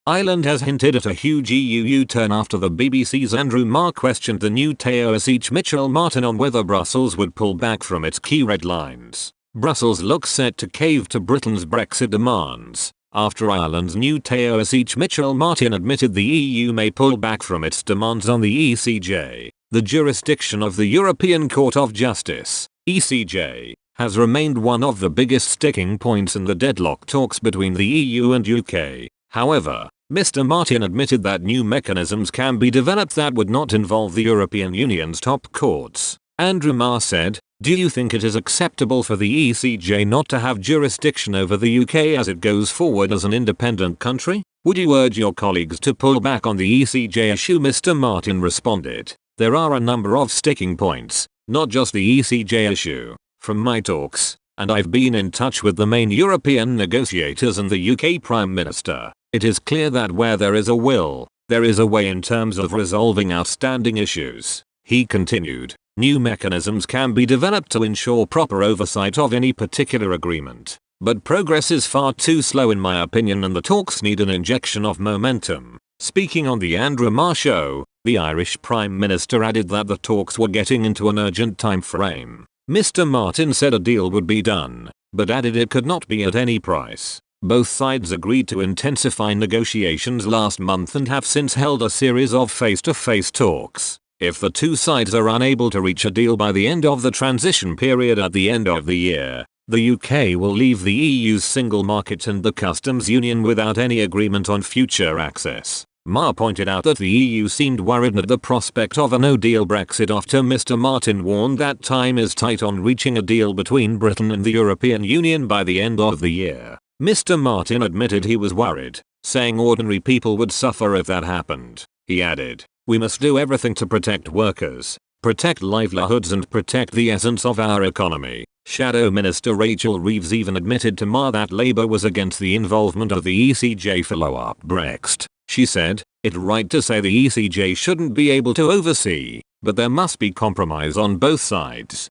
Ireland has hinted at a huge EU U-turn after the BBC's Andrew Marr questioned the new Taoiseach Michel Martin on whether Brussels would pull back from its key red lines. Brussels looks set to cave to Britain's Brexit demands after Ireland's new Taoiseach Michel Martin admitted the EU may pull back from its demands on the ECJ. The jurisdiction of the European Court of Justice, ECJ, has remained one of the biggest sticking points in the deadlock talks between the EU and UK. However, Mr. Martin admitted that new mechanisms can be developed that would not involve the European Union's top courts. Andrew Marr said, "Do you think it is acceptable for the ECJ not to have jurisdiction over the UK as it goes forward as an independent country? Would you urge your colleagues to pull back on the ECJ issue?" Mr. Martin responded, "There are a number of sticking points, not just the ECJ issue. From my talks, and I've been in touch with the main European negotiators and the UK Prime Minister, it is clear that where there is a will, there is a way in terms of resolving outstanding issues." He continued, "New mechanisms can be developed to ensure proper oversight of any particular agreement, but progress is far too slow in my opinion and the talks need an injection of momentum." Speaking on the Andrew Marr Show, the Irish Prime Minister added that the talks were getting into an urgent time frame. Mr. Martin said a deal would be done, but added it could not be at any price. Both sides agreed to intensify negotiations last month and have since held a series of face-to-face talks. If the two sides are unable to reach a deal by the end of the transition period at the end of the year, the UK will leave the EU's single market and the customs union without any agreement on future access. Marr pointed out that the EU seemed worried at the prospect of a no-deal Brexit after Mr. Martin warned that time is tight on reaching a deal between Britain and the European Union by the end of the year. Mr. Martin admitted he was worried, saying ordinary people would suffer if that happened. He added, "We must do everything to protect workers, protect livelihoods and protect the essence of our economy." Shadow Minister Rachel Reeves even admitted to Marr that Labour was against the involvement of the ECJ follow-up Brexit. She said, "It's right to say the ECJ shouldn't be able to oversee, but there must be compromise on both sides."